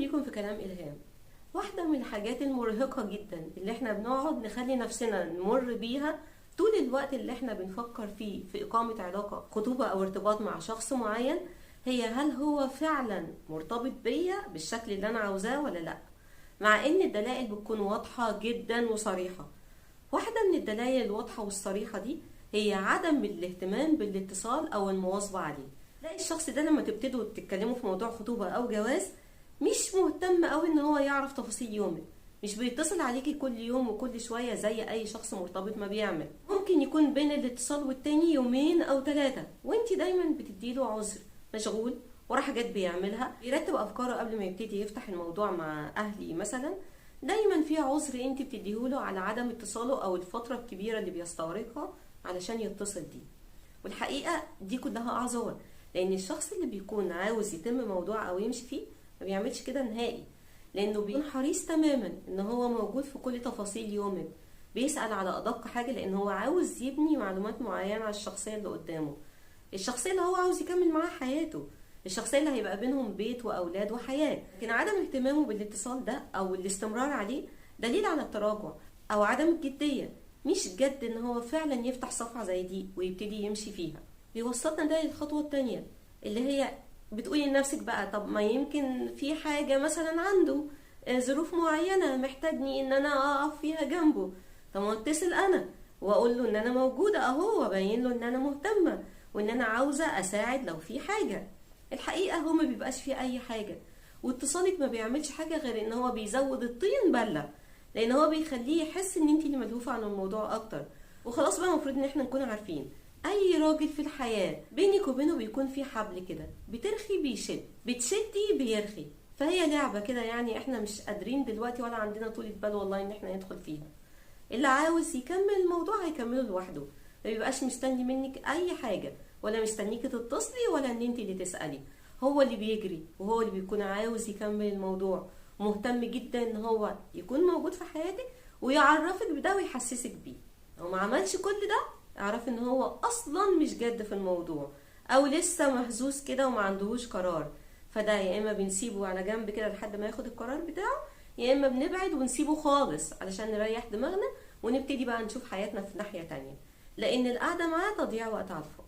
بيكم في كلام إلهام. واحدة من الحاجات المرهقة جدا اللي احنا بنقعد نخلي نفسنا نمر بيها طول الوقت اللي احنا بنفكر فيه في إقامة علاقة خطوبة أو ارتباط مع شخص معين، هي هل هو فعلا مرتبط بيا بالشكل اللي أنا عاوزاه ولا لأ؟ مع إن الدلائل بتكون واضحة جدا وصريحة. واحدة من الدلائل الواضحة والصريحة دي هي عدم الاهتمام بالاتصال أو المواظبة عليه. تلاقي الشخص ده لما تبتدوا تتكلموا في موضوع خطوبة أو جواز مش مهتم قوي ان هو يعرف تفاصيل يومك، مش بيتصل عليكي كل يوم وكل شوية زي اي شخص مرتبط ما بيعمل. ممكن يكون بين الاتصال والتاني يومين او 3 وانتي دايما بتديله عذر، مشغول ورا حاجات بيعملها، بيرتب افكاره قبل ما يبتدي يفتح الموضوع مع اهلي مثلا. دايما في عذر انتي بتديهوله على عدم اتصاله او الفترة الكبيرة اللي بيستغرقها علشان يتصل دي. والحقيقة دي كلها اعذار، لان الشخص اللي بيكون عاوز يتم موضوع او يمشي فيه ما بيعملش كده نهائي، لانه بيكون حريص تماما ان هو موجود في كل تفاصيل يومك، بيسأل على ادق حاجة لان هو عاوز يبني معلومات معينة على الشخصية اللي قدامه، الشخصية اللي هو عاوز يكمل معاها حياته، الشخصية اللي هيبقى بينهم بيت واولاد وحياة. لكن عدم اهتمامه بالاتصال ده او الاستمرار عليه دليل على التراجع او عدم الجدية، مش جد ان هو فعلا يفتح صفحة زي دي ويبتدي يمشي فيها. بيوصلنا ده للخطوة التانية اللي هي بتقولي لنفسك بقى طب ما يمكن في حاجة مثلا عنده ظروف معينة محتاجني ان انا اقف فيها جنبه، طب ما اتصل انا واقول له ان انا موجودة اهو وابين له ان انا مهتمة وان انا عاوزة اساعد لو في حاجة. الحقيقة هو ما بيبقاش فيه اي حاجة، واتصالك ما بيعملش حاجة غير ان هو بيزود الطين بلة، لان هو بيخليه يحس ان انت اللي ملهوفة عن الموضوع اكتر. وخلاص بقى المفروض ان احنا نكون عارفين اي راجل في الحياة بينك وبينه بيكون في حبل كده، بترخي بيشد، بتشدي بيرخي، فهي لعبة كده يعني احنا مش قادرين دلوقتي ولا عندنا طولة بال والله ان احنا ندخل فيها. اللي عاوز يكمل الموضوع هيكمله لوحده، ما بيبقاش مستني منك اي حاجة ولا مستنيكي تتصلي ولا ان انت اللي تسألي، هو اللي بيجري وهو اللي بيكون عاوز يكمل الموضوع، مهتم جدا ان هو يكون موجود في حياتك ويعرفك بده ويحسسك بيه. لو ما عملش كل ده اعرف ان هو اصلا مش جاد في الموضوع او لسه مهزوز كده وما عندهوش قرار، فده يا اما بنسيبه على جنب كده لحد ما ياخد القرار بتاعه، يا اما بنبعد ونسيبه خالص علشان نريح دماغنا ونبتدي بقى نشوف حياتنا في ناحية تانية، لان القعدة معاه تضييع وقت على الفاضي.